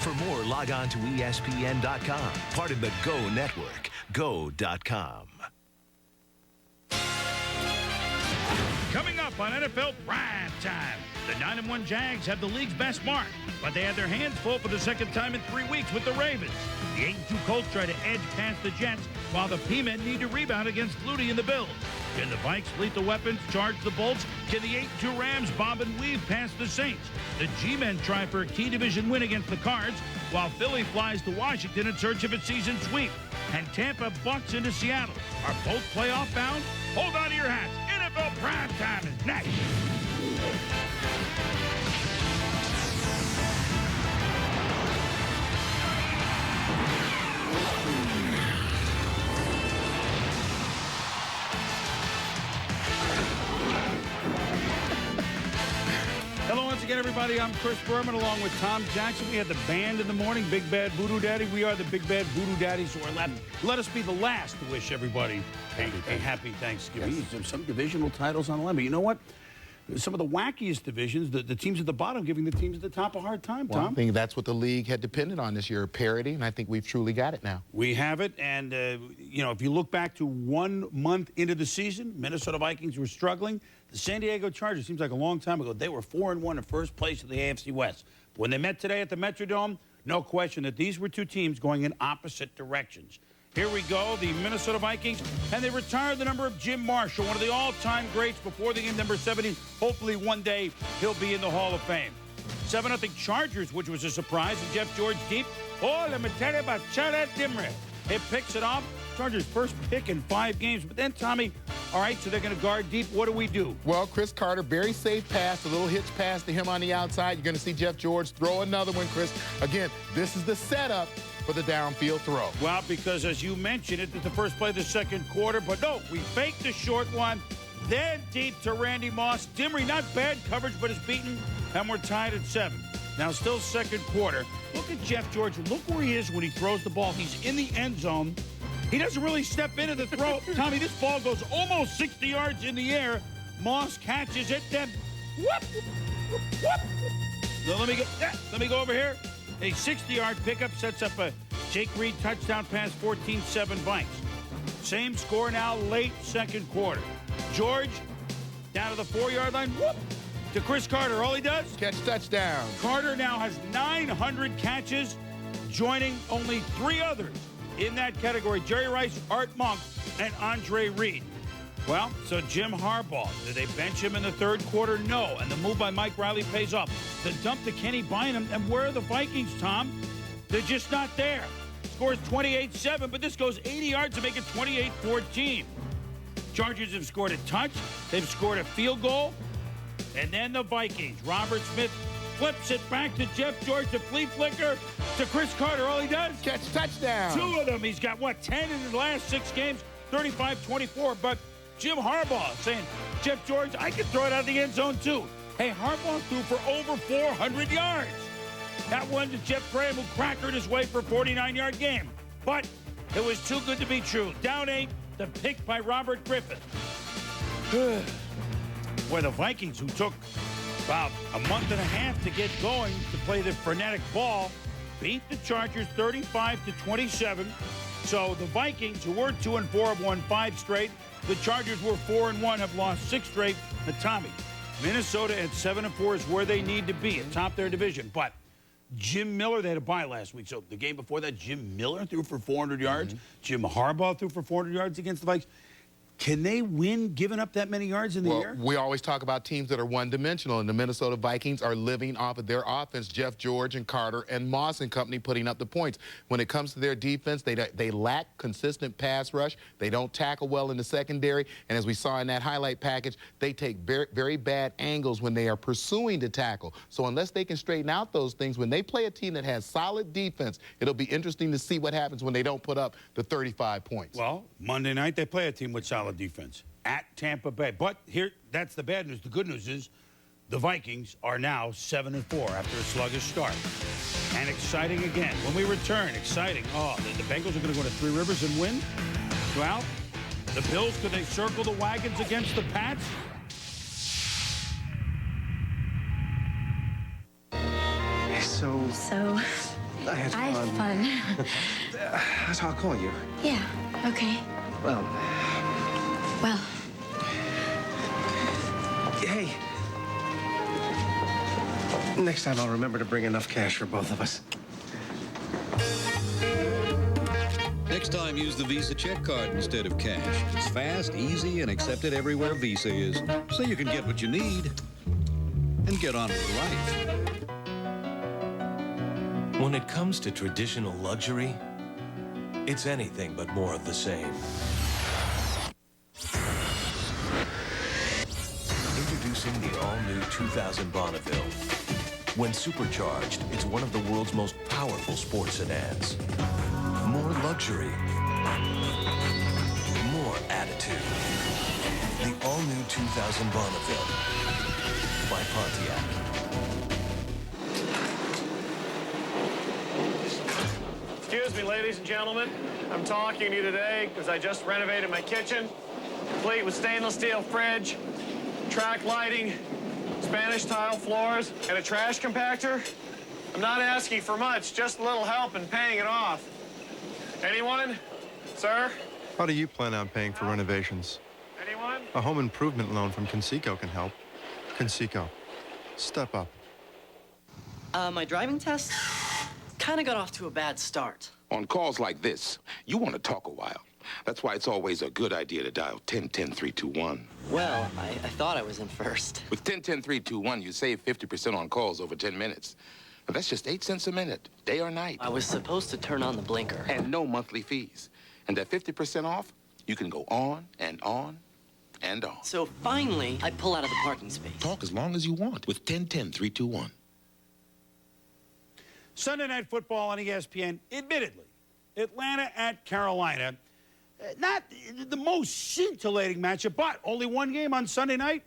For more, log on to ESPN.com, part of the Go Network, go.com. Coming up on NFL Primetime, the 9-1 Jags have the league's best mark, but they had their hands full for the second time in 3 weeks with the Ravens. The 8-2 Colts try to edge past the Jets, while the P-Men need to rebound against Flutie and the Bills. Can the Vikes lethal weapons charge the Bolts? Can the 8-2 Rams bob and weave past the Saints? The G-Men try for a key division win against the Cards, while Philly flies to Washington in search of its season sweep. And Tampa bucks into Seattle. Are both playoff bound? Hold on to your hats. NFL Primetime is next. Hello once again, everybody. I'm Chris Berman along with Tom Jackson. We had the band in the morning, Big Bad Voodoo Daddy. We are the Big Bad Voodoo Daddies who are left. Let us be the last to wish everybody a happy Thanksgiving. Yes. Some divisional titles on the line, but you know what? Some of the wackiest divisions, the teams at the bottom giving the teams at the top a hard time, Tom. Well, I think that's what the league had depended on this year, parity, and I think we've truly got it now. We have it, and, if you look back to 1 month into the season, Minnesota Vikings were struggling. The San Diego Chargers, seems like a long time ago, they were 4-1 in first place of the AFC West. But when they met today at the Metrodome, no question that these were two teams going in opposite directions. Here we go, the Minnesota Vikings, and they retired the number of Jim Marshall, one of the all-time greats before the game, number 70. Hopefully one day he'll be in the Hall of Fame. 7-0 Chargers, which was a surprise, and Jeff George deep. Oh, let me tell you about Charlotte Dimmer. It picks it off. Chargers' first pick in 5 games. But then, Tommy, all right, so they're going to guard deep. What do we do? Well, Chris Carter, very safe pass, a little hitch pass to him on the outside. You're going to see Jeff George throw another one, Chris. Again, this is the setup for the downfield throw. Well, because as you mentioned, it was the first play of the second quarter. But no, we faked the short one. Then deep to Randy Moss. Dimmery, not bad coverage, but is beaten. And we're tied at 7. Now, still second quarter. Look at Jeff George. Look where he is when he throws the ball. He's in the end zone. He doesn't really step into the throw. Tommy, this ball goes almost 60 yards in the air. Moss catches it, then whoop, whoop, whoop. Now, let me go over here. A 60-yard pickup sets up a Jake Reed touchdown pass, 14-7 Vikes. Same score now, late second quarter. George down to the 4-yard line, whoop, to Chris Carter. All he does? Catch touchdown. Carter now has 900 catches, joining only 3 others in that category, Jerry Rice, Art Monk, and Andre Reed. Well, so Jim Harbaugh, did they bench him in the third quarter? No. And the move by Mike Riley pays off. The dump to Kenny Bynum. And where are the Vikings, Tom? They're just not there. Scores 28-7, but this goes 80 yards to make it 28-14. Chargers have scored a touch. They've scored a field goal. And then the Vikings. Robert Smith flips it back to Jeff George, to flea flicker, to Chris Carter. All he does? Catch touchdown. 2 of them. He's got, 10 in the last 6 games, 35-24. But Jim Harbaugh saying, Jeff George, I can throw it out of the end zone too. Hey, Harbaugh threw for over 400 yards. That one to Jeff Graham, who crackered his way for a 49-yard game. But it was too good to be true. Down 8, the pick by Robert Griffin. Boy, the Vikings, who took about a month and a half to get going to play the frenetic ball, beat the Chargers 35-27. So the Vikings, who were 2-4, have won 5 straight. The Chargers were 4-1, have lost 6 straight. But Tommy, Minnesota at 7-4 is where they need to be, atop their division. But Jim Miller, they had a bye last week. So the game before that, Jim Miller threw for 400 yards. Jim Harbaugh threw for 400 yards against the Vikings. Can they win giving up that many yards in the air? We always talk about teams that are one-dimensional, and the Minnesota Vikings are living off of their offense, Jeff George and Carter and Moss and company putting up the points. When it comes to their defense, they lack consistent pass rush. They don't tackle well in the secondary, and as we saw in that highlight package, they take very, very bad angles when they are pursuing to tackle. So unless they can straighten out those things, when they play a team that has solid defense, it'll be interesting to see what happens when they don't put up the 35 points. Well, Monday night, they play a team with solid defense at Tampa Bay. But here, that's the bad news. The good news is the Vikings are now 7-4 after a sluggish start. And exciting again. When we return, exciting. Oh, the Bengals are going to go to Three Rivers and win? Well, the Bills, could they circle the wagons against the Pats? So I had I fun. had fun. That's how I'll call you. Yeah, okay. Well, Well, hey. Next time I'll remember to bring enough cash for both of us. Next time, use the Visa check card instead of cash. It's fast, easy, and accepted everywhere Visa is. So you can get what you need and get on with life. When it comes to traditional luxury, it's anything but more of the same. Introducing the all-new 2000 Bonneville. When supercharged, it's one of the world's most powerful sports sedans. More luxury. More attitude. The all-new 2000 Bonneville by Pontiac. Excuse me, ladies and gentlemen. I'm talking to you today because I just renovated my kitchen, complete with stainless steel fridge, track lighting, Spanish tile floors, and a trash compactor. I'm not asking for much, just a little help in paying it off. Anyone? Sir? How do you plan on paying for renovations? Anyone? A home improvement loan from Conseco can help. Conseco. Step up. My driving test kind of got off to a bad start. On calls like this, you want to talk a while. That's why it's always a good idea to dial 10-10-321. Well, I thought I was in first. With 10-10-321, you save 50% on calls over 10 minutes. Now, that's just 8 cents a minute, day or night. I was supposed to turn on the blinker. And no monthly fees. And at 50% off, you can go on and on and on. So finally, I pull out of the parking space. Talk as long as you want with 10-10-321. Sunday Night Football on ESPN, admittedly, Atlanta at Carolina. Not the most scintillating matchup, but only one game on Sunday night,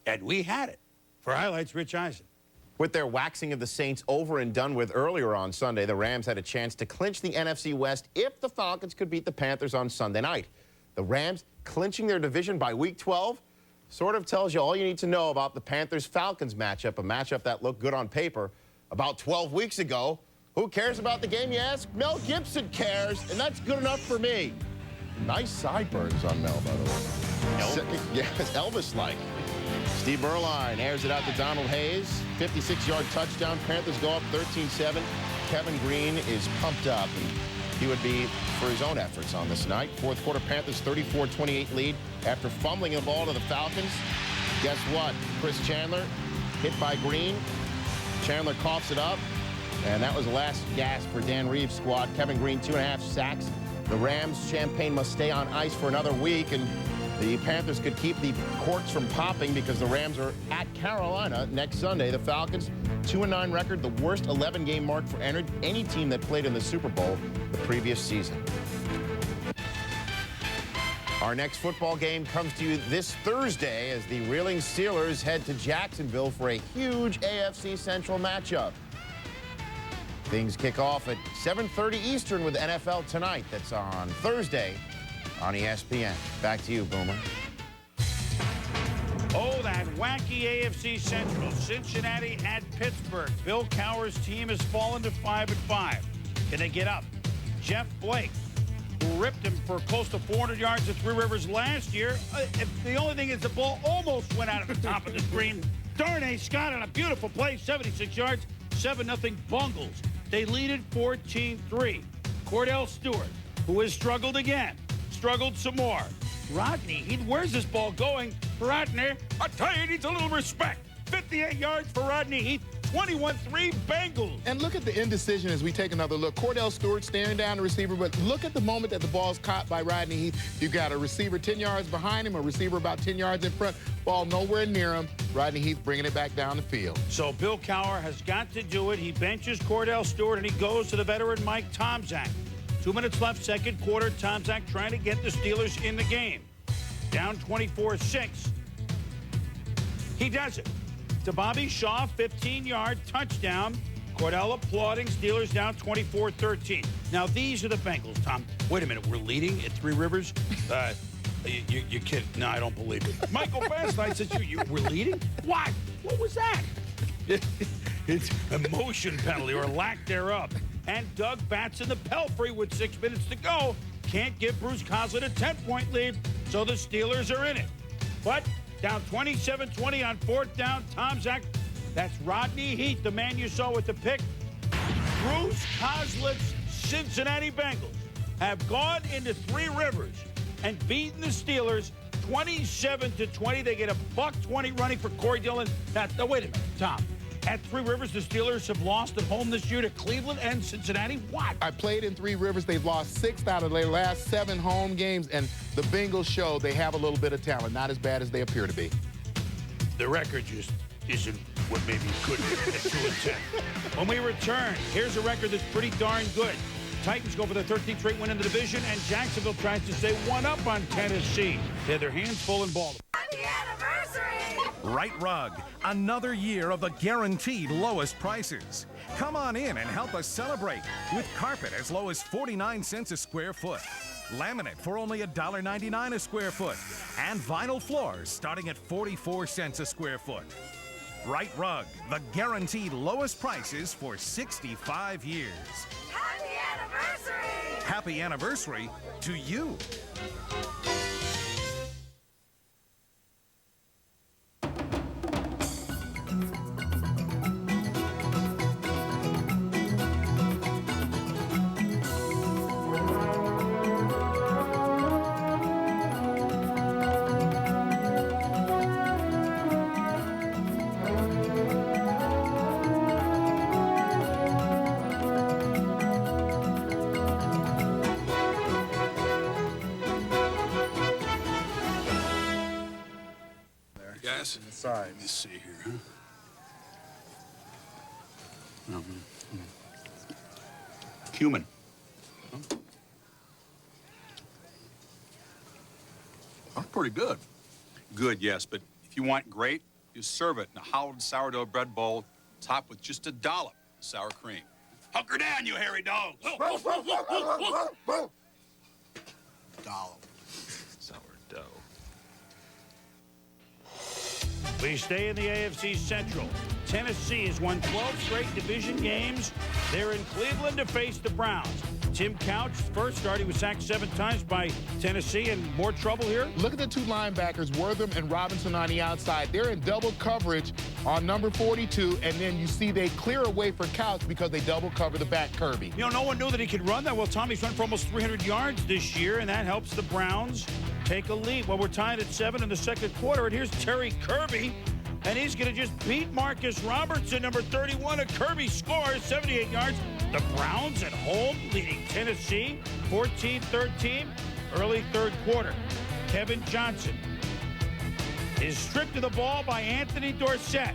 and we had it. For highlights, Rich Eisen. With their waxing of the Saints over and done with earlier on Sunday, the Rams had a chance to clinch the NFC West if the Falcons could beat the Panthers on Sunday night. The Rams clinching their division by Week 12 sort of tells you all you need to know about the Panthers-Falcons matchup, a matchup that looked good on paper about 12 weeks ago. Who cares about the game, you ask? Mel Gibson cares, and that's good enough for me. Nice sideburns on Mel, by the way. Yes, Elvis-like. Steve Berline airs it out to Donald Hayes. 56-yard touchdown. Panthers go up 13-7. Kevin Green is pumped up, and he would be for his own efforts on this night. Fourth quarter, Panthers 34-28 lead after fumbling the ball to the Falcons. Guess what? Chris Chandler hit by Green. Chandler coughs it up, and that was the last gasp for Dan Reeves' squad. Kevin Green, 2.5 sacks. The Rams' champagne must stay on ice for another week, and the Panthers could keep the corks from popping because the Rams are at Carolina next Sunday. The Falcons, 2-9 record, the worst 11-game mark for any team that played in the Super Bowl the previous season. Our next football game comes to you this Thursday as the reeling Steelers head to Jacksonville for a huge AFC Central matchup. Things kick off at 7:30 Eastern with NFL Tonight. That's on Thursday on ESPN. Back to you, Boomer. Oh, that wacky AFC Central. Cincinnati at Pittsburgh. Bill Cowher's team has fallen to 5-5. Can they get up? Jeff Blake, who ripped him for close to 400 yards at Three Rivers last year. The only thing is the ball almost went out of the top of the screen. Darnay Scott on a beautiful play, 76 yards, 7-0 Bungles. They lead it 14-3. Cordell Stewart, who has struggled again, struggled some more. Rodney Heath, where's this ball going? Rodney, I tell you, he needs a little respect. 58 yards for Rodney Heath, 21-3 Bengals. And look at the indecision as we take another look. Cordell Stewart staring down the receiver, but look at the moment that the ball's caught by Rodney Heath. You got a receiver 10 yards behind him, a receiver about 10 yards in front, ball nowhere near him. Rodney Heath bringing it back down the field. So Bill Cowher has got to do it. He benches Cordell Stewart, and he goes to the veteran Mike Tomczak. 2 minutes left, second quarter. Tomczak trying to get the Steelers in the game. Down 24-6. He does it. To Bobby Shaw, 15-yard touchdown. Cordell applauding. Steelers down 24-13. Now, these are the Bengals, Tom. Wait a minute. We're leading at Three Rivers? You kidding? No, I don't believe it. Michael Bassnight says we're leading? What? What was that? It's a motion penalty or lack thereof. And Doug bats in the belfry with 6 minutes to go. Can't give Bruce Coslett a 10-point lead, so the Steelers are in it. But down 27-20 on 4th down, Tom Zach. That's Rodney Heath, the man you saw with the pick. Bruce Coslett's Cincinnati Bengals have gone into Three Rivers and beaten the Steelers 27-20. They get a $120 running for Corey Dillon. Now, wait a minute, Tom. At Three Rivers, the Steelers have lost at home this year to Cleveland and Cincinnati. What? I played in Three Rivers. They've lost 6 out of their last 7 home games, and the Bengals show they have a little bit of talent. Not as bad as they appear to be. The record just isn't what maybe it could be at 2-10. When we return, here's a record that's pretty darn good. Titans go for their 13th straight win in the division, and Jacksonville tries to stay one up on Tennessee. They have their hands full in Baltimore. Happy anniversary! Right Rug, another year of the guaranteed lowest prices. Come on in and help us celebrate with carpet as low as 49 cents a square foot. Laminate for only $1.99 a square foot. And vinyl floors starting at 44 cents a square foot. Right Rug, the guaranteed lowest prices for 65 years. Happy anniversary! Happy anniversary to you. Guys, let me see here, huh? Cumin. Huh? That's pretty good. Good, yes, but if you want great, you serve it in a hollowed sourdough bread bowl, topped with just a dollop of sour cream. Hunker down, you hairy dog! Dollop. Sourdough. We stay in the AFC Central. Tennessee has won 12 straight division games. They're in Cleveland to face the Browns. Tim Couch's first start, he was sacked 7 times by Tennessee, and more trouble here. Look at the 2 linebackers, Wortham and Robinson on the outside. They're in double coverage on number 42, and then you see they clear away for Couch because they double cover the back Kirby. You know, no one knew that he could run that well. Tommy's run for almost 300 yards this year, and that helps the Browns take a lead. Well, we're tied at 7 in the second quarter, and here's Terry Kirby, and he's going to just beat Marcus Robertson, number 31, and Kirby scores 78 yards. The Browns at home leading Tennessee 14-13, early third quarter. Kevin Johnson is stripped of the ball by Anthony Dorsett.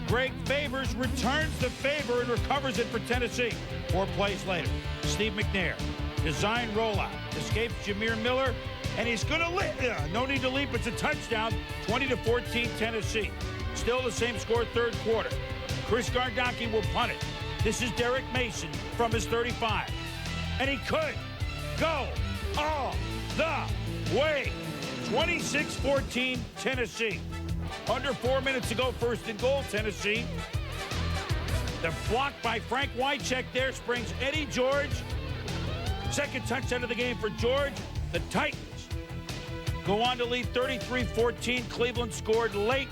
Greg Favors returns the favor and recovers it for Tennessee. 4 plays later, Steve McNair, design rollout, escapes Jameer Miller, and he's going to leap. No need to leap. It's a touchdown, 20-14 Tennessee. Still the same score, third quarter. Chris Gardocki will punt it. This is Derek Mason from his 35. And he could go all the way. 26-14 Tennessee. Under 4 minutes to go, first and goal, Tennessee. The block by Frank Wycheck there springs Eddie George. Second touchdown of the game for George. The Titans go on to lead 33-14. Cleveland scored late.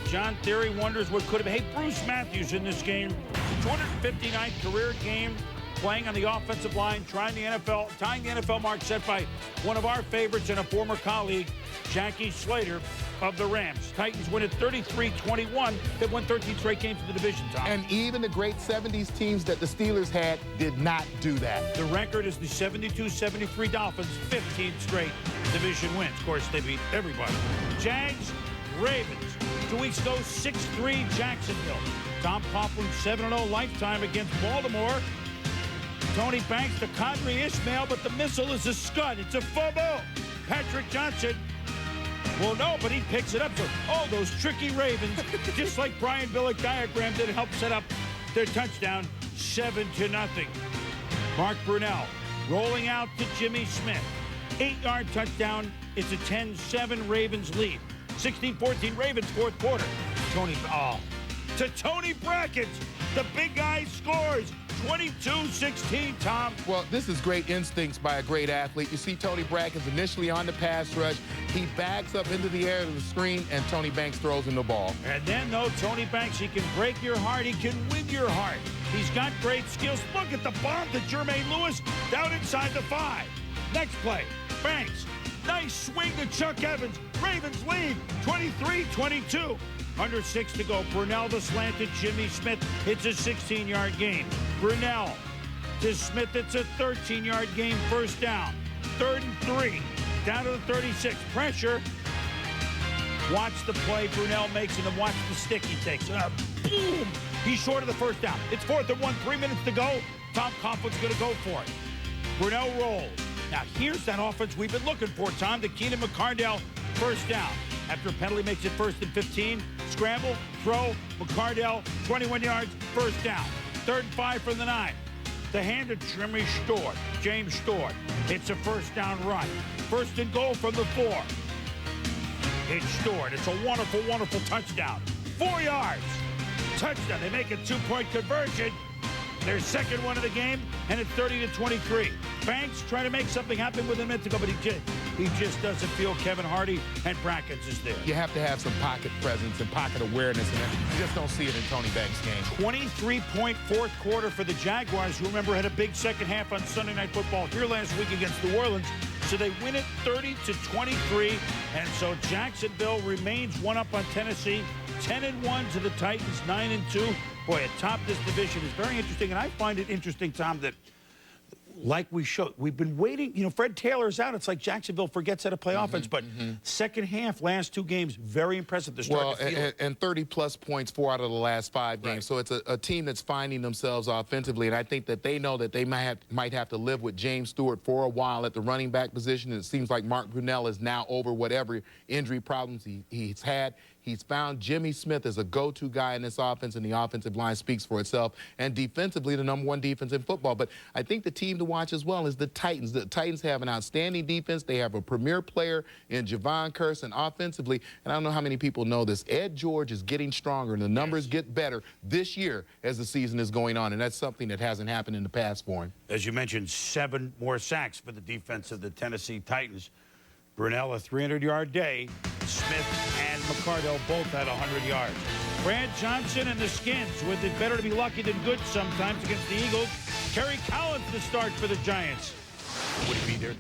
John Theory wonders what could have been. Hey, Bruce Matthews in this game, 259th career game, playing on the offensive line, tying the NFL mark set by one of our favorites and a former colleague, Jackie Slater of the Rams. Titans win at 33-21. They've won 13 straight games in the division, Tom. And even the great 70s teams that the Steelers had did not do that. The record is the 72-73 Dolphins, 15 straight division wins. Of course, they beat everybody. Jags, Ravens. 2 weeks ago, 6-3 Jacksonville. Tom Coughlin, 7-0 lifetime against Baltimore. Tony Banks to Kadri Ismail, but the missile is a scud. It's a fumble. Patrick Johnson, well, no, but he picks it up. So, those tricky Ravens, just like Brian Billick diagrammed it, helped set up their touchdown, 7-0. Mark Brunell rolling out to Jimmy Smith. 8-yard touchdown. It's a 10-7 Ravens lead. 16-14 Ravens, fourth quarter. To Tony Brackett. The big guy scores. 22-16, Tom. Well, this is great instincts by a great athlete. You see Tony Brackens initially on the pass rush. He backs up into the air to the screen, and Tony Banks throws him the ball. And then, though, Tony Banks, he can break your heart. He can win your heart. He's got great skills. Look at the bomb to Jermaine Lewis down inside the 5. Next play, Banks. Nice swing to Chuck Evans. Ravens lead 23-22. Under 6 to go. Brunell the slanted Jimmy Smith. It's a 16-yard gain. Brunell to Smith. It's a 13-yard gain. First down. 3rd and 3. Down to the 36. Pressure. Watch the play. Brunell makes it, and watch the stick he takes. Boom! He's short of the first down. It's 4th and 1. 3 minutes to go. Tom Coughlin's going to go for it. Brunell rolls. Now, here's that offense we've been looking for, Tom. The Keenan McCardell first down. After a penalty makes it 1st and 15. Scramble, throw, McCardell, 21 yards, first down. 3rd and 5 from the 9. The hand to Jimmy Stewart, James Stewart. It's a first down run. 1st and goal from the 4. It's Stewart. It's a wonderful, wonderful touchdown. 4 yards. Touchdown. They make a 2-point conversion. Their second one of the game, and it's 30-23. Banks trying to make something happen with a minute to go, but he just doesn't feel Kevin Hardy and Brackens is there. You have to have some pocket presence and pocket awareness, and you just don't see it in Tony Banks' game. 23-point fourth quarter for the Jaguars, who, remember, had a big second half on Sunday Night Football here last week against New Orleans. So they win it 30-23, and so Jacksonville remains one up on Tennessee. 10-1 to the Titans, 9-2. Boy, atop this division is very interesting, and I find it interesting, Tom, that like we showed, we've been waiting. You know, Fred Taylor's out. It's like Jacksonville forgets how to play offense, but second half, last 2 games, very impressive. And 30-plus points 4 out of the last 5 games. Right. So it's a team that's finding themselves offensively, and I think that they know that they might have to live with James Stewart for a while at the running back position. And it seems like Mark Brunell is now over whatever injury problems he's had. He's found Jimmy Smith as a go-to guy in this offense, and the offensive line speaks for itself. And defensively, the #1 defense in football. But I think the team to watch as well is the Titans. The Titans have an outstanding defense. They have a premier player in Javon Curse, and offensively, and I don't know how many people know this, Ed George is getting stronger, and the numbers get better this year as the season is going on, and that's something that hasn't happened in the past for him. As you mentioned, 7 more sacks for the defense of the Tennessee Titans. Brunell, a 300-yard day. Smith and McCardell both had 100 yards. Brad Johnson and the Skins, with it better to be lucky than good sometimes against the Eagles. Kerry Collins to start for the Giants. Would he be there?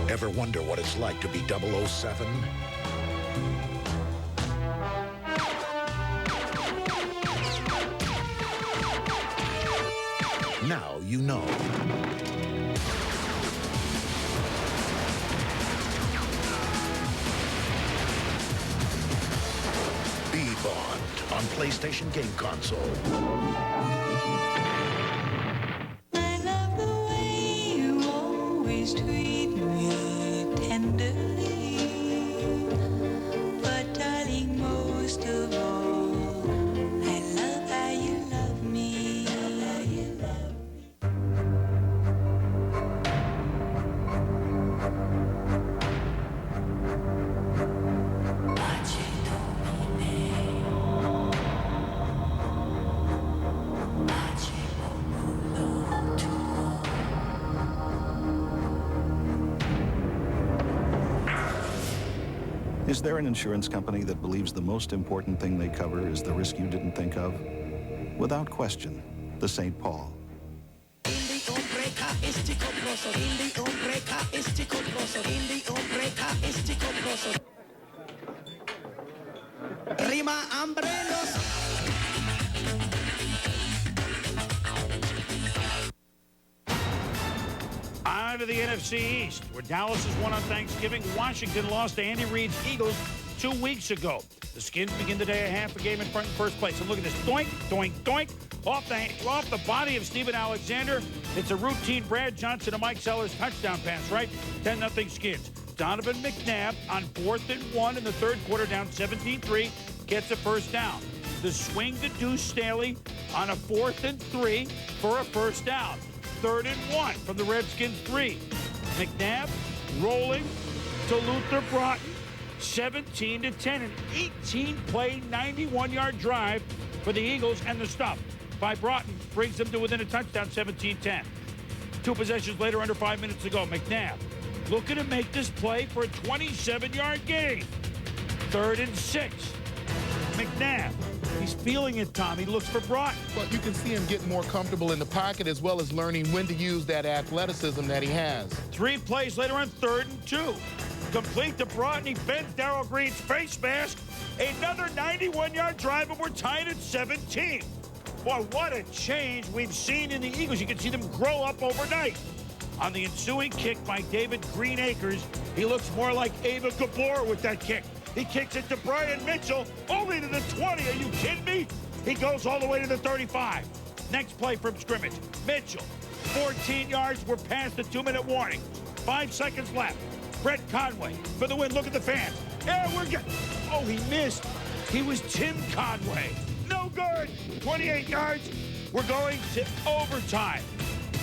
Ever wonder what it's like to be 007? Now you know. Bond on PlayStation Game Console. I love the way you always treat me tenderly, but darling, most of all, I love how you love me. How you love Is there an insurance company that believes the most important thing they cover is the risk you didn't think of? Without question, the St. Paul. On to the NFC East, where Dallas has won on Thanksgiving. Washington lost to Andy Reid's Eagles 2 weeks ago. The Skins begin the day a half a game in front in first place. And look at this. Doink, doink, doink. Off the body of Steven Alexander. It's a routine Brad Johnson and Mike Sellers touchdown pass, right? 10-0 Skins. Donovan McNabb on 4th and 1 in the third quarter, down 17-3, gets a first down. The swing to Deuce Staley on a 4th and 3 for a first down. 3rd and 1 from the Redskins 3. McNabb rolling to Luther Broughton. 17-10. An 18-play, 91-yard drive for the Eagles, and the stop by Broughton brings them to within a touchdown, 17-10. 2 possessions later, under 5 minutes to go. McNabb looking to make this play for a 27-yard gain. 3rd and 6. McNabb, he's feeling it, Tom. He looks for Broughton. Well, you can see him getting more comfortable in the pocket as well as learning when to use that athleticism that he has. 3 plays later on 3rd and 2. Complete to Broughton. He bends Darryl Green's face mask. Another 91-yard drive, and we're tied at 17. Boy, what a change we've seen in the Eagles. You can see them grow up overnight. On the ensuing kick by David Greenacres, he looks more like Ava Gabor with that kick. He kicks it to Brian Mitchell, only to the 20. Are you kidding me? He goes all the way to the 35. Next play from scrimmage. Mitchell, 14 yards. We're past the 2-minute warning. 5 seconds left. Brett Conway for the win. Look at the fans. Yeah, we're good. Oh, he missed. He was Tim Conway. No good. 28 yards. We're going to overtime.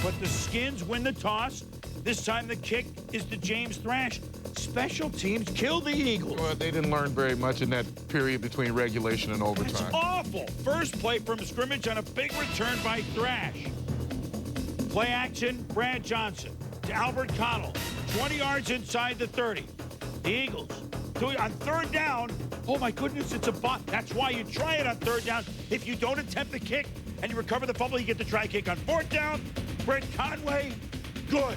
But the Skins win the toss. This time the kick is to James Thrash. Special teams killed the Eagles. Well, they didn't learn very much in that period between regulation and overtime. That's awful. First play from scrimmage on a big return by Thrash. Play action, Brad Johnson to Albert Connell. 20 yards inside the 30. The Eagles on 3rd down. Oh, my goodness, it's a bot. That's why you try it on 3rd down. If you don't attempt the kick and you recover the fumble, you get the try kick on 4th down. Brett Conway, good.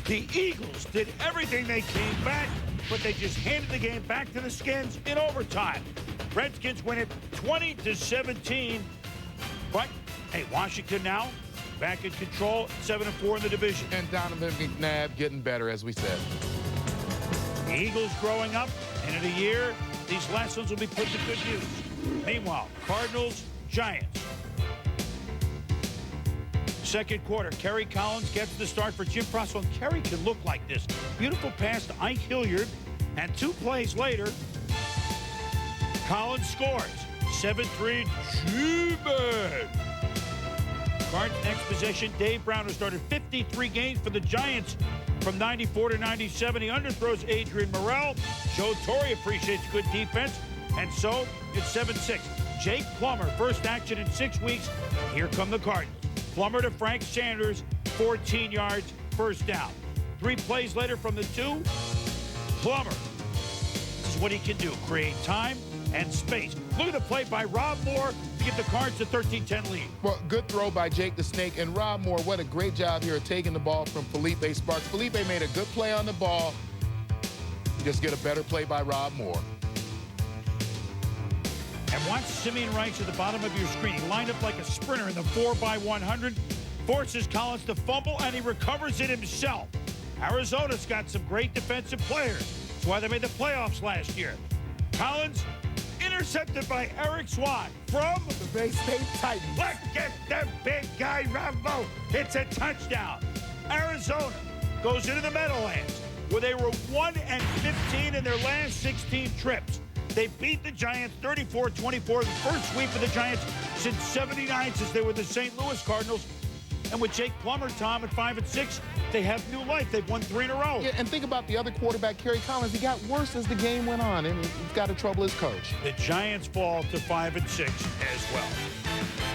The Eagles did everything. They came back, but they just handed the game back to the Skins in overtime. Redskins win it 20-17. But, hey, Washington now back in control, 7-4 in the division. And Donovan McNabb getting better, as we said. The Eagles growing up, end of the year, these lessons will be put to good use. Meanwhile, Cardinals, Giants. Second quarter, Kerry Collins gets the start for Jim Crosswell. And Kerry can look like this. Beautiful pass to Ike Hilliard. And 2 plays later, Collins scores. 7-3, G-Man. Cards next possession, Dave Brown, who started 53 games for the Giants from 94 to 97. He underthrows Adrian Morrell. Joe Torre appreciates good defense. And so it's 7-6. Jake Plummer, first action in 6 weeks. Here come the Cardinals. Plummer to Frank Sanders, 14 yards, first down. 3 plays later from the 2, Plummer. This is what he can do, create time and space. Look at the play by Rob Moore to give the Cards a 13-10 lead. Well, good throw by Jake the Snake. And Rob Moore, what a great job here of taking the ball from Felipe Sparks. Felipe made a good play on the ball. You just get a better play by Rob Moore. And watch Simeon Rice at the bottom of your screen. He lined up like a sprinter in the 4x100, forces Collins to fumble, and he recovers it himself. Arizona's got some great defensive players. That's why they made the playoffs last year. Collins intercepted by Eric Swan from the Bay State Titans. Look at the big guy, Rambo. It's a touchdown. Arizona goes into the Meadowlands, where they were 1-15 in their last 16 trips. They beat the Giants 34-24, the first sweep of the Giants since '79, since they were the St. Louis Cardinals. And with Jake Plummer, Tom, at 5-6, they have new life. They've won 3 in a row. Yeah, and think about the other quarterback, Kerry Collins. He got worse as the game went on, and he's got to trouble his coach. The Giants fall to 5-6 as well.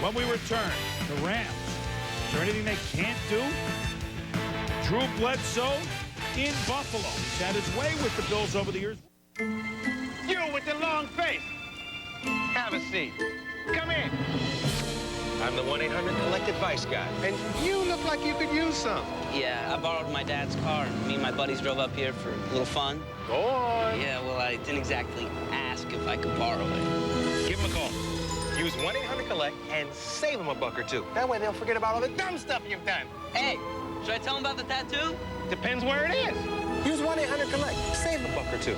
When we return, the Rams. Is there anything they can't do? Drew Bledsoe in Buffalo. He's had his way with the Bills over the years. You with the long face. Have a seat. Come in. I'm the 1-800-COLLECT advice guy. And you look like you could use some. Yeah, I borrowed my dad's car. Me and my buddies drove up here for a little fun. Go on. Yeah, well, I didn't exactly ask if I could borrow it. Give him a call. Use 1-800-COLLECT and save him a buck or two. That way they'll forget about all the dumb stuff you've done. Hey, should I tell them about the tattoo? Depends where it is. Use 1-800-COLLECT. Save a buck or two.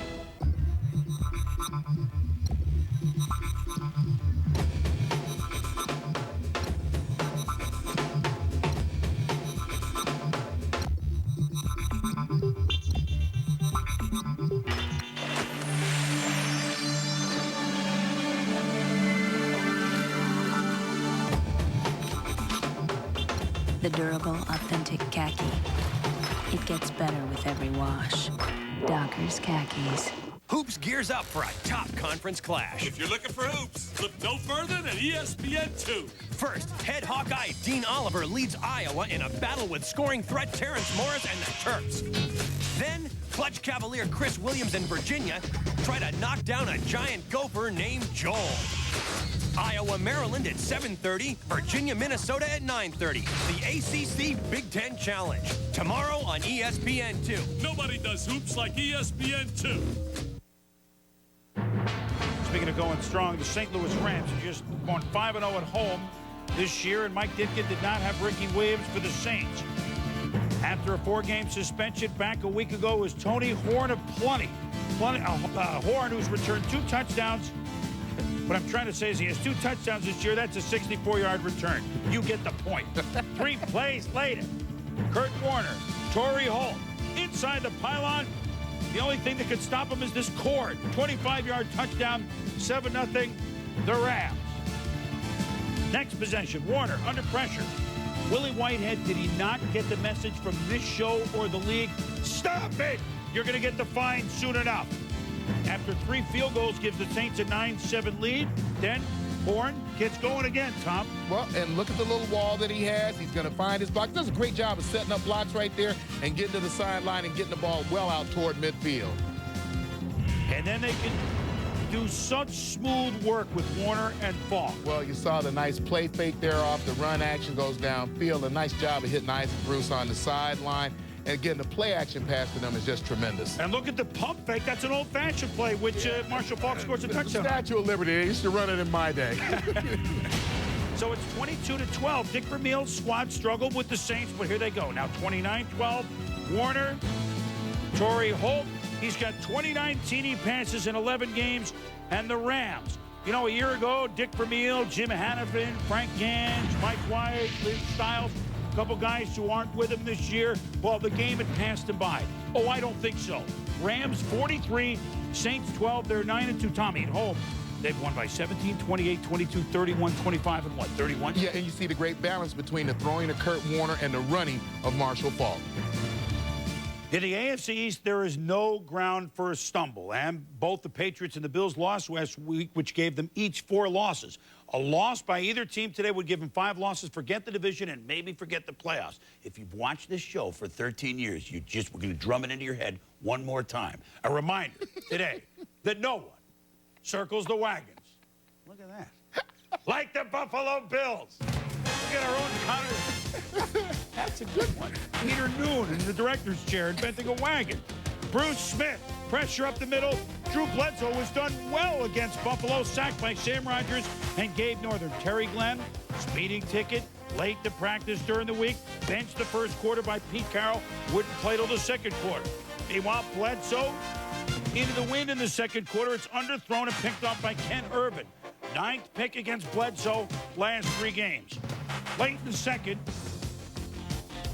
The durable, authentic khaki. It gets better with every wash. Dockers khakis. Hoops gears up for a top conference clash. If you're looking for hoops, look no further than ESPN2. First, head Hawkeye Dean Oliver leads Iowa in a battle with scoring threat Terrence Morris and the Terps. Then, clutch Cavalier Chris Williams and Virginia try to knock down a giant gopher named Joel. Iowa, Maryland at 7:30, Virginia, Minnesota at 9:30. The ACC Big Ten Challenge. Tomorrow on ESPN2. Nobody does hoops like ESPN2. Speaking of going strong, the St. Louis Rams have just gone 5-0 at home this year, and Mike Ditka did not have Ricky Williams for the Saints. After a 4-game suspension back a week ago was Tony Horn of Horn, who's returned 2 touchdowns. What I'm trying to say is he has 2 touchdowns this year. That's a 64-yard return. You get the point. 3 plays later, Kurt Warner, Torrey Holt, inside the pylon. The only thing that could stop him is this cord. 25-yard touchdown, 7-0, the Rams. Next possession, Warner under pressure. Willie Whitehead, did he not get the message from this show or the league? Stop it! You're going to get the fine soon enough. After 3 field goals gives the Saints a 9-7 lead. Then Horn gets going again, Tom. Well, and look at the little wall that he has. He's going to find his block. Does a great job of setting up blocks right there and getting to the sideline and getting the ball well out toward midfield. And then they can do such smooth work with Warner and Falk. Well, you saw the nice play fake there off the run action goes downfield. A nice job of hitting Isaac Bruce on the sideline. And again, the play action pass to them is just tremendous. And look at the pump fake. That's an old-fashioned play, which Marshall Falk scores a touchdown. Statue of Liberty. They used to run it in my day. So it's 22-12. Dick Vermeil's squad struggled with the Saints, but here they go. Now 29-12. Warner, Torrey Holt. He's got 29 TD passes in 11 games. And the Rams. You know, a year ago, Dick Vermeil, Jim Hannafin, Frank Gans, Mike White, Liz Stiles, a couple guys who aren't with him this year. Well, the game had passed them by. Oh, I don't think so. Rams 43, Saints 12. They're 9-2. Tommy at home. They've won by 17, 28, 22, 31, 25, and what, 31? Yeah, and you see the great balance between the throwing of Kurt Warner and the running of Marshall Falk. In the AFC East, there is no ground for a stumble, and both the Patriots and the Bills lost last week, which gave them each 4 losses. A loss by either team today would give them 5 losses, forget the division, and maybe forget the playoffs. If you've watched this show for 13 years, we're going to drum it into your head one more time. A reminder today that no one circles the wagons. Look at that. Like the Buffalo Bills. Look at our own counter. That's a good one. Peter Noon in the director's chair inventing a wagon. Bruce Smith, pressure up the middle. Drew Bledsoe was done well against Buffalo, sacked by Sam Rogers and Gabe Northern. Terry Glenn, speeding ticket, late to practice during the week. Benched the first quarter by Pete Carroll. Wouldn't play till the second quarter. Meanwhile, Bledsoe into the wind in the second quarter. It's underthrown and picked off by Ken Urban. 9th pick against Bledsoe last 3 games. Late in the second,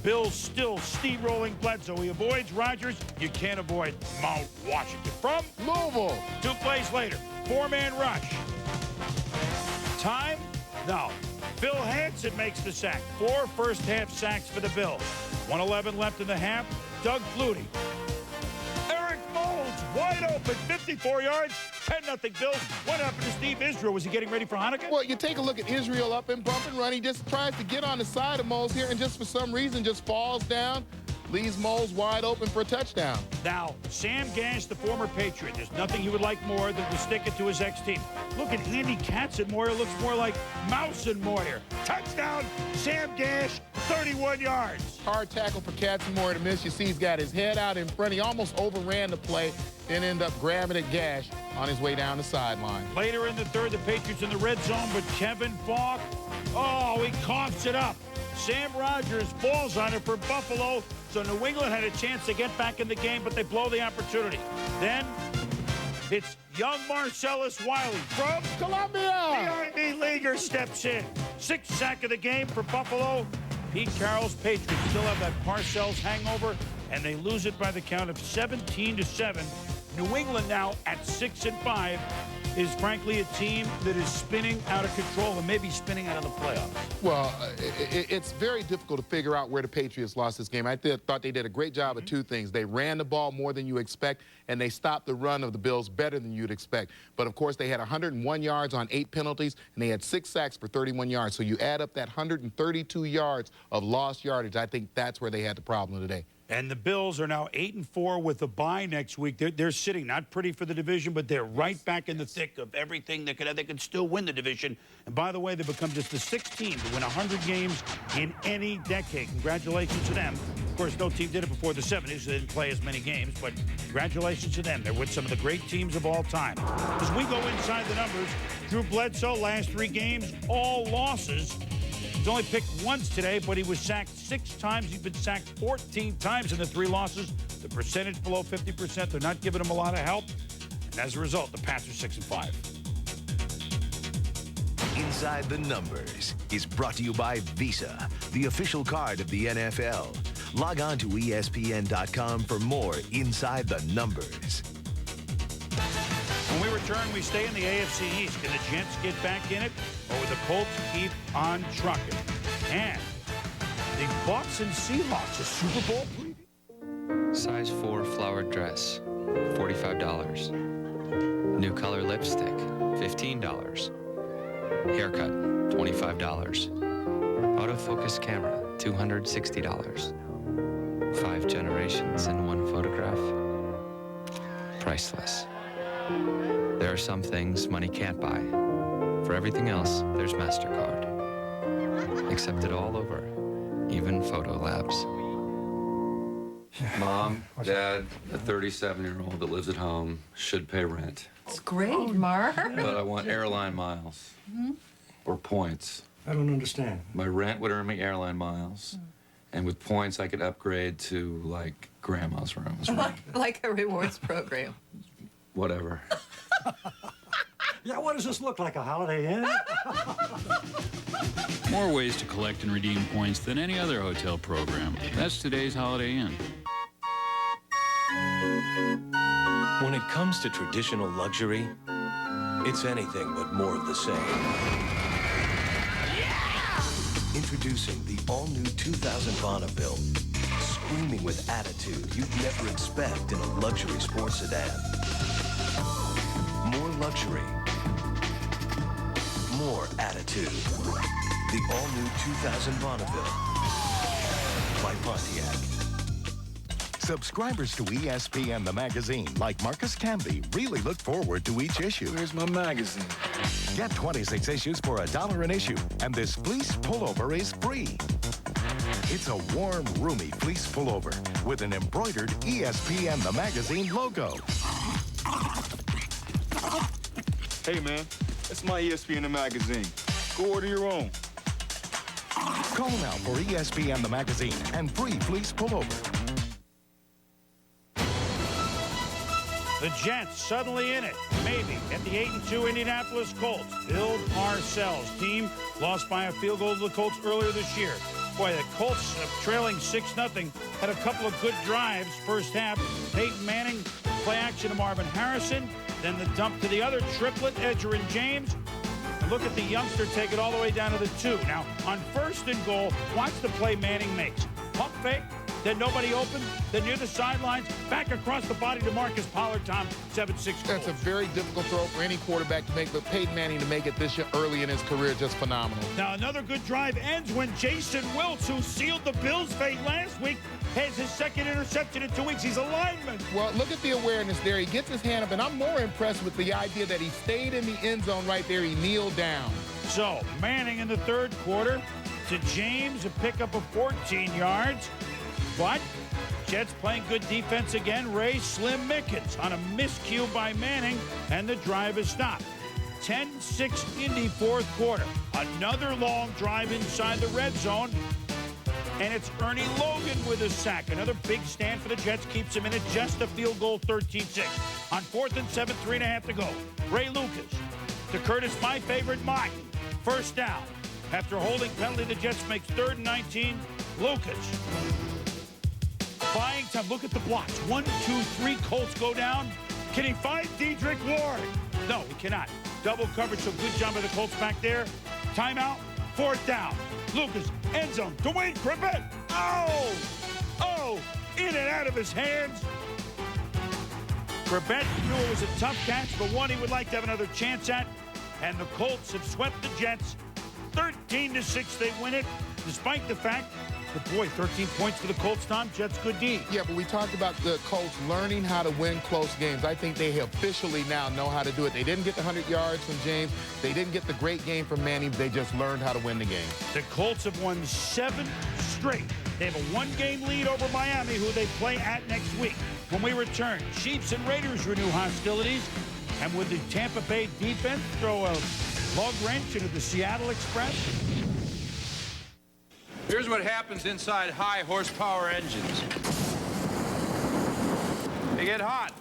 Bills still steamrolling Bledsoe. He avoids Rodgers. You can't avoid Mount Washington. From Louisville, 2 plays later, 4-man rush. Time? No. Phil Hansen makes the sack. 4 first-half sacks for the Bills. 1:11 left in the half. Doug Flutie. Eric Moulds, wide open, 54 yards. 10-0 Bills. What happened to Steve Israel? Was he getting ready for Hanukkah? Well, you take a look at Israel up and bump and run. He just tries to get on the side of Moles here and just for some reason just falls down, leaves Moles wide open for a touchdown. Now, Sam Gash, the former Patriot, there's nothing he would like more than to stick it to his ex-team. Look at Andy Katzenmoyer. Looks more like Mouse and Moyer. Touchdown, Sam Gash, 31 yards. Hard tackle for Katzenmoyer to miss. You see he's got his head out in front. He almost overran the play, then ended up grabbing at Gash on his way down the sideline. Later in the third, the Patriots in the red zone, but Kevin Falk, oh, he coughs it up. Sam Rogers falls on it for Buffalo, so New England had a chance to get back in the game, but they blow the opportunity. Then it's young Marcellus Wiley from Columbia. The Army Leaguer steps in. 6th sack of the game for Buffalo. Pete Carroll's Patriots still have that Parcells hangover, and they lose it by the count of 17-7. New England now at 6-5. is frankly a team that is spinning out of control and maybe spinning out of the playoffs. Well, it's very difficult to figure out where the Patriots lost this game. I thought they did a great job of two things. They ran the ball more than you expect, and they stopped the run of the Bills better than you'd expect. But, of course, they had 101 yards on 8 penalties, and they had 6 sacks for 31 yards. So you add up that 132 yards of lost yardage. I think that's where they had the problem today. And the Bills are now 8-4 with a bye next week. They're sitting not pretty for the division, but they're right back in the thick of everything. They could still win the division. And by the way, they become just the 6th team to win 100 games in any decade. Congratulations to them. Of course, no team did it before the 70s, so they didn't play as many games. But congratulations to them. They're with some of the great teams of all time. As we go inside the numbers, Drew Bledsoe, last 3 games, all losses. He's only picked once today, but he was sacked 6 times. He's been sacked 14 times in the 3 losses. The percentage below 50%. They're not giving him a lot of help. And as a result, the Pats are 6-5. Inside the Numbers is brought to you by Visa, the official card of the NFL. Log on to ESPN.com for more Inside the Numbers. When we return, we stay in the AFC East. Can the Jets get back in it, or will the Colts keep on trucking? And the Bucs and Seahawks, a Super Bowl preview. Size 4 flowered dress, $45. New color lipstick, $15. Haircut, $25. Autofocus camera, $260. 5 generations in one photograph. Priceless. There are some things money can't buy. For everything else, there's MasterCard. Accepted all over, even photo labs. Mom, Dad, a 37-year-old that lives at home should pay rent. It's great, Mark. But I want airline miles or points. I don't understand. My rent would earn me airline miles, and with points I could upgrade to, like, grandma's room. Like a rewards program. Whatever. Yeah, what does this look like, a Holiday Inn? More ways to collect and redeem points than any other hotel program. That's today's Holiday Inn. When it comes to traditional luxury, it's anything but more of the same. Introducing the all-new 2000 Bonneville. Screaming with attitude you'd never expect in a luxury sports sedan. More luxury. More attitude. The all-new 2000 Bonneville by Pontiac. Subscribers to ESPN the magazine, like Marcus Camby, really look forward to each issue. Where's my magazine? Get 26 issues for $1 an issue, and this fleece pullover is free. It's a warm, roomy fleece pullover with an embroidered ESPN the magazine logo. Hey, man, that's my ESPN the magazine. Go order your own. Call now for ESPN the magazine and free fleece pullover. The Jets suddenly in it, maybe, at the 8-2 Indianapolis Colts. Bill Parcells' team lost by a field goal to the Colts earlier this year. Boy, the Colts, trailing 6-0, had a couple of good drives first half. Peyton Manning, play action to Marvin Harrison, then the dump to the other triplet, Edgerrin James. And look at the youngster take it all the way down to the 2. Now, on 1st and goal, watch the play Manning makes. Pump fake, then nobody open, then near the sidelines, back across the body to Marcus Pollard, Tom, 7-6. That's a very difficult throw for any quarterback to make, but Peyton Manning to make it this year early in his career, just phenomenal. Now, another good drive ends when Jason Wiltz, who sealed the Bills' fate last week, has his 2nd interception in 2 weeks. He's a lineman. Well, look at the awareness there. He gets his hand up, and I'm more impressed with the idea that he stayed in the end zone right there. He kneeled down. So, Manning in the 3rd quarter to James, a pickup of 14 yards. But Jets playing good defense again. Ray Slim Mickens on a miscue by Manning, and the drive is stopped. 10-6 Indy 4th quarter. Another long drive inside the red zone. And it's Ernie Logan with a sack. Another big stand for the Jets keeps him in it. Just a field goal, 13-6. On 4th and 7, 3.5 to go. Ray Lucas to Curtis, my favorite, Mike. 1st down. After holding penalty, the Jets makes 3rd and 19. Lucas. Buying time. Look at the blocks. 1, 2, 3. Colts go down. Can he find Dedrick Ward? No, he cannot. Double coverage, so good job by the Colts back there. Timeout, 4th down. Lucas, end zone, Dwayne Cribbett. Oh, in and out of his hands. Cribbett knew it was a tough catch, but one he would like to have another chance at. And the Colts have swept the Jets. 13-6, they win it, despite the fact that, boy, 13 points for the Colts, Tom. Jets, good D. Yeah, but we talked about the Colts learning how to win close games. I think they officially now know how to do it. They didn't get the 100 yards from James. They didn't get the great game from Manning. They just learned how to win the game. The Colts have won 7 straight. They have a 1-game lead over Miami, who they play at next week. When we return, Chiefs and Raiders renew hostilities. And would the Tampa Bay defense throw a log wrench into the Seattle Express? Here's what happens inside high horsepower engines. They get hot.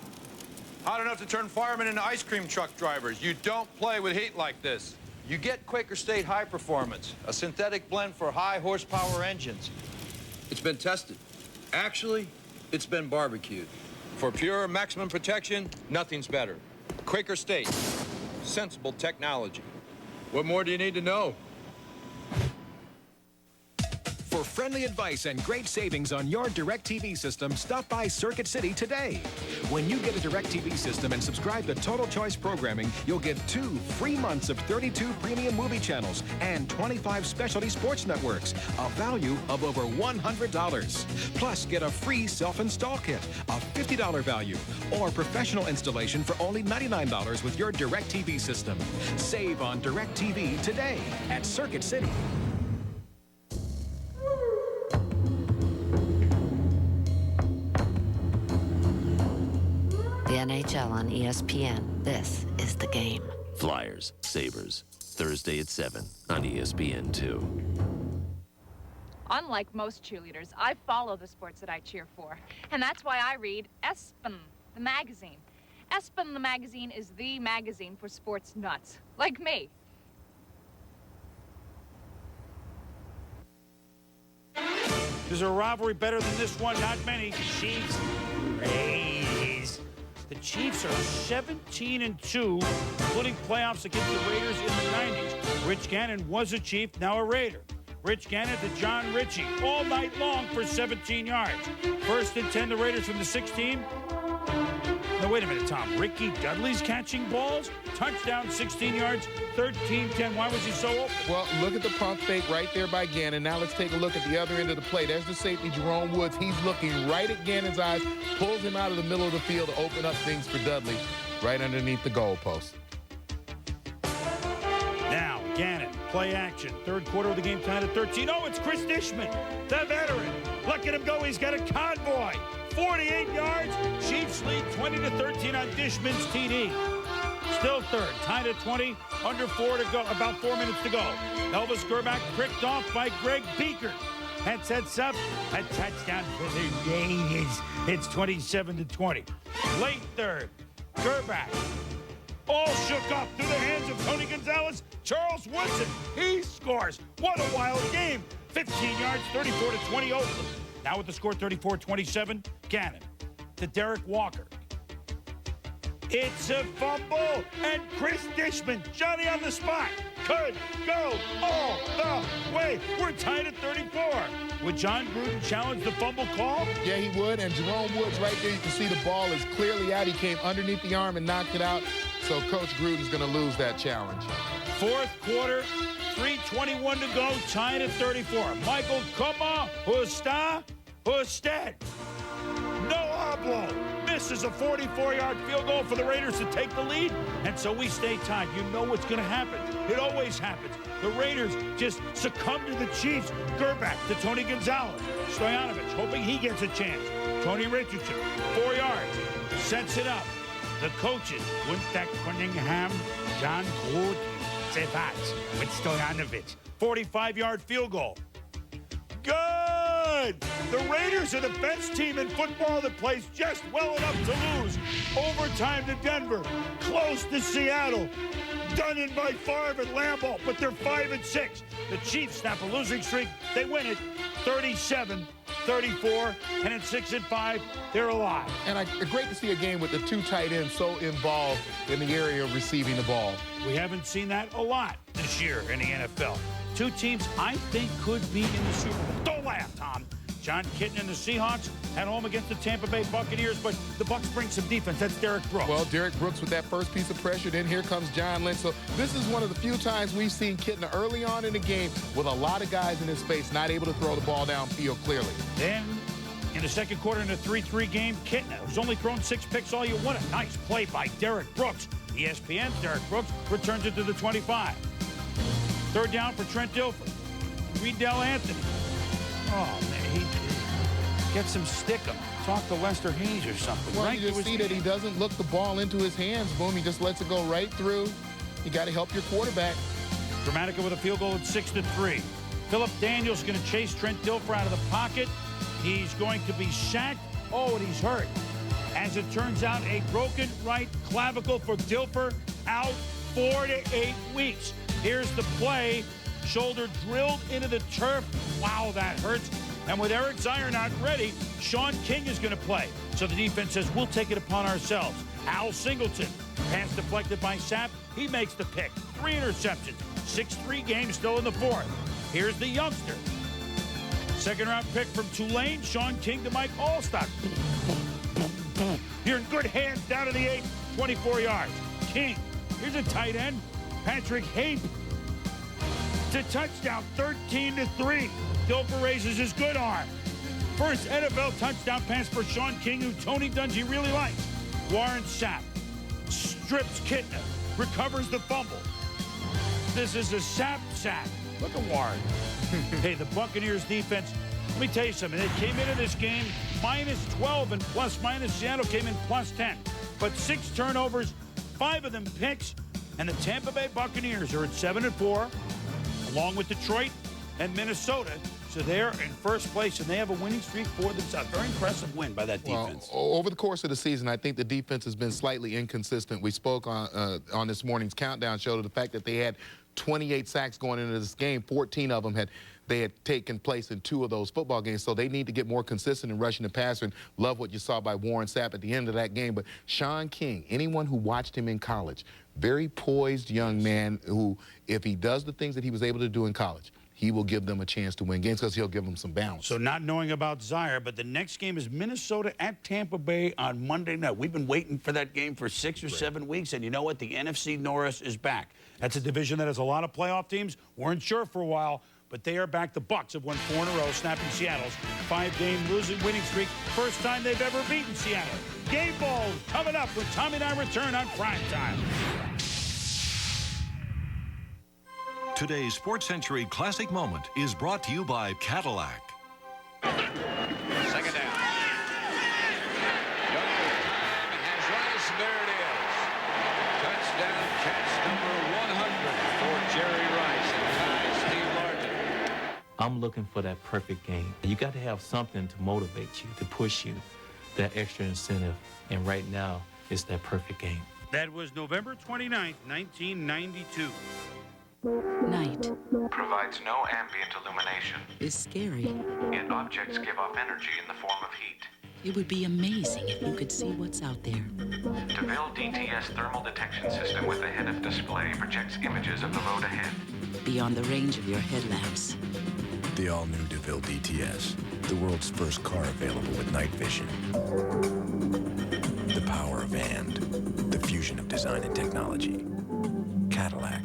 Hot enough to turn firemen into ice cream truck drivers. You don't play with heat like this. You get Quaker State High Performance, a synthetic blend for high horsepower engines. It's been tested. Actually, it's been barbecued. For pure maximum protection, nothing's better. Quaker State, sensible technology. What more do you need to know? For friendly advice and great savings on your DirecTV system, stop by Circuit City today. When you get a DirecTV system and subscribe to Total Choice Programming, you'll get 2 free months of 32 premium movie channels and 25 specialty sports networks, a value of over $100. Plus, get a free self-install kit, a $50 value, or professional installation for only $99 with your DirecTV system. Save on DirecTV today at Circuit City. The NHL on ESPN. This is the game. Flyers, Sabres, Thursday at 7 on ESPN2. Unlike most cheerleaders, I follow the sports that I cheer for. And that's why I read ESPN, the magazine. ESPN, the magazine, is the magazine for sports nuts, like me. Is there a rivalry better than this one? Not many. Chiefs, Rays. The Chiefs are 17-2, including playoffs against the Raiders in the 90s. Rich Gannon was a Chief, now a Raider. Rich Gannon to John Ritchie all night long for 17 yards. 1st and 10, the Raiders from the 16. No, wait a minute, Tom. Ricky Dudley's catching balls? Touchdown, 16 yards, 13-10. Why was he so open? Well, look at the pump fake right there by Gannon. Now let's take a look at the other end of the play. There's the safety, Jerome Woods. He's looking right at Gannon's eyes, pulls him out of the middle of the field to open up things for Dudley right underneath the goalpost. Now, Gannon, play action. 3rd quarter of the game tied at 13. Oh, it's Chris Dishman, the veteran. Look at him go. He's got a convoy. 48 yards. Chiefs lead 20-13 on Dishman's TD. Still 3rd, tied at 20, under 4 to go, about 4 minutes to go. Elvis Gerback pricked off by Greg Beaker. That sets up a touchdown for the Rays. It's 27-20. Late 3rd, Gerback. All shook up through the hands of Tony Gonzalez. Charles Woodson, he scores. What a wild game. 15 yards, 34-20 Oakland. Now with the score 34-27, Gannon to Derek Walker. It's a fumble, and Chris Dishman, Johnny on the spot, could go all the way. We're tied at 34. Would John Gruden challenge the fumble call? Yeah, he would, and Jerome Woods right there, you can see the ball is clearly out. He came underneath the arm and knocked it out, so Coach Gruden's going to lose that challenge. 4th quarter, 3:21 to go, tied at 34. Michael Kuma, Usted. No hablo. Misses a 44-yard field goal for the Raiders to take the lead, and so we stay tied. You know what's going to happen. It always happens. The Raiders just succumb to the Chiefs. Gerback to Tony Gonzalez. Stoyanovich hoping he gets a chance. Tony Richardson, 4 yards, sets it up. The coaches, Gunther Cunningham, John Gruden, Sevats with Stoyanovich. 45-yard field goal. Good! The Raiders are the best team in football that plays just well enough to lose. Overtime to Denver. Close to Seattle. Done in by Favre and Lambeau, but they're 5-6. The Chiefs snap a losing streak. They win it 37-34. 34, and at 6 and 5, they're alive. And great to see a game with the two tight ends so involved in the area of receiving the ball. We haven't seen that a lot this year in the NFL. Two teams I think could be in the Super Bowl. Don't laugh, Tom. John Kitna and the Seahawks at home against the Tampa Bay Buccaneers, but the Bucs bring some defense. That's Derek Brooks. Well, Derek Brooks with that first piece of pressure. Then here comes John Lynch. So this is one of the few times we've seen Kitna early on in the game with a lot of guys in his face not able to throw the ball downfield clearly. Then in the second quarter in a 3-3 game, Kitna, who's only thrown 6 picks all year. What a nice play by Derek Brooks. ESPN's Derek Brooks returns it to the 25. Third down for Trent Dilfer. Reedell Anthony. Oh, man, he get some stick him. Talk to Lester Hayes or something. Well, right, you just see that he doesn't look the ball into his hands, Boom. He just lets it go right through. You got to help your quarterback. Dramatica with a field goal at 6-3. Philip Daniels going to chase Trent Dilfer out of the pocket. He's going to be sacked. Oh, and he's hurt. As it turns out, a broken right clavicle for Dilfer, out 4 to 8 weeks. Here's the play. Shoulder drilled into the turf. Wow, that hurts. And with Eric Zier not ready, Sean King is going to play. So the defense says, we'll take it upon ourselves. Al Singleton, pass deflected by Sapp. He makes the pick. 3 interceptions. 6-3 game still in the fourth. Here's the youngster. Second-round pick from Tulane, Sean King to Mike Allstock. You're in good hands down to the 8, 24 yards. King, here's a tight end, Patrick Hape. To touchdown, 13-3. Dilfer raises his good arm. First NFL touchdown pass for Sean King, who Tony Dungy really likes. Warren Sapp strips Kitna, recovers the fumble. This is a Sapp sack. Look at Warren. Hey, the Buccaneers defense, let me tell you something. They came into this game -12 and plus-minus. Seattle came in +10. But 6 turnovers, 5 of them picks, and the Tampa Bay Buccaneers are at 7-4. Along with Detroit and Minnesota. So they're in first place, and they have a winning streak for themselves. Very impressive win by that defense. Well, over the course of the season, I think the defense has been slightly inconsistent. We spoke on this morning's countdown show to the fact that they had 28 sacks going into this game. 14 of them had taken place in 2 of those football games, so they need to get more consistent in rushing the passer, and love what you saw by Warren Sapp at the end of that game. But Sean King, anyone who watched him in college, very poised young man who, if he does the things that he was able to do in college, he will give them a chance to win games because he'll give them some balance. So not knowing about Zier, but the next game is Minnesota at Tampa Bay on Monday night. We've been waiting for that game for 6 or 7 weeks, and you know what? The NFC North is back. That's a division that has a lot of playoff teams. Weren't sure for a while, but they are back. The Bucs have won 4 in a row, snapping Seattle's 5-game winning streak. First time they've ever beaten Seattle. Game balls coming up when Tommy and I return on Primetime. Today's Sports Century Classic Moment is brought to you by Cadillac. Second down. Younger time has Rice. There it is. Touchdown catch number 100 for Jerry Rice and Ty Steve Largent. I'm looking for that perfect game. You got to have something to motivate you, to push you, that extra incentive. And right now, it's that perfect game. That was November 29th, 1992. Night provides no ambient illumination. is scary. Yet objects give off energy in the form of heat. It would be amazing if you could see what's out there. DeVille DTS thermal detection system with a head-up display projects images of the road ahead. Beyond the range of your headlamps. The all-new DeVille DTS, the world's first car available with night vision. The power of and, the fusion of design and technology. Cadillac.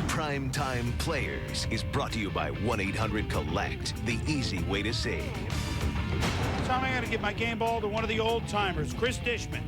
Primetime Players is brought to you by 1-800-COLLECT, the easy way to save. Tom, I got to give my game ball to one of the old-timers, Chris Dishman.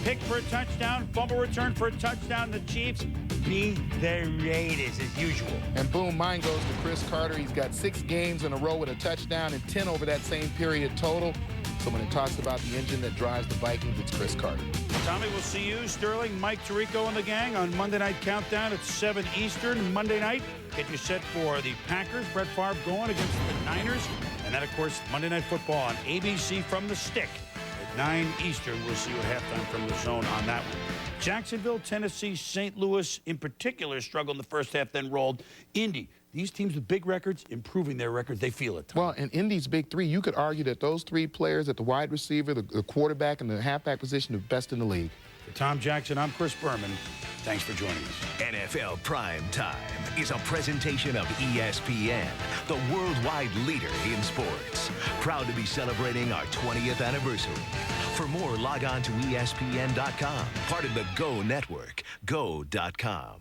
Pick for a touchdown, fumble return for a touchdown. The Chiefs beat the Raiders as usual. And boom, mine goes to Chris Carter. He's got 6 games in a row with a touchdown and 10 over that same period total. So when it talks about the engine that drives the Vikings, it's Chris Carter. Tommy, we'll see you, Sterling, Mike Tirico, and the gang on Monday Night Countdown at 7 Eastern. Monday night, get you set for the Packers. Brett Favre going against the Niners. And then, of course, Monday Night Football on ABC from the Stick at 9 Eastern. We'll see you at halftime from the Zone on that one. Jacksonville, Tennessee, St. Louis in particular struggled in the first half, then rolled. Indy, these teams with big records, improving their records. They feel it. Well, in Indy's big three, you could argue that those three players at the wide receiver, the quarterback, and the halfback position are best in the league. For Tom Jackson, I'm Chris Berman. Thanks for joining us. NFL Primetime is a presentation of ESPN, the worldwide leader in sports. Proud to be celebrating our 20th anniversary. For more, log on to ESPN.com, part of the Go Network, go.com.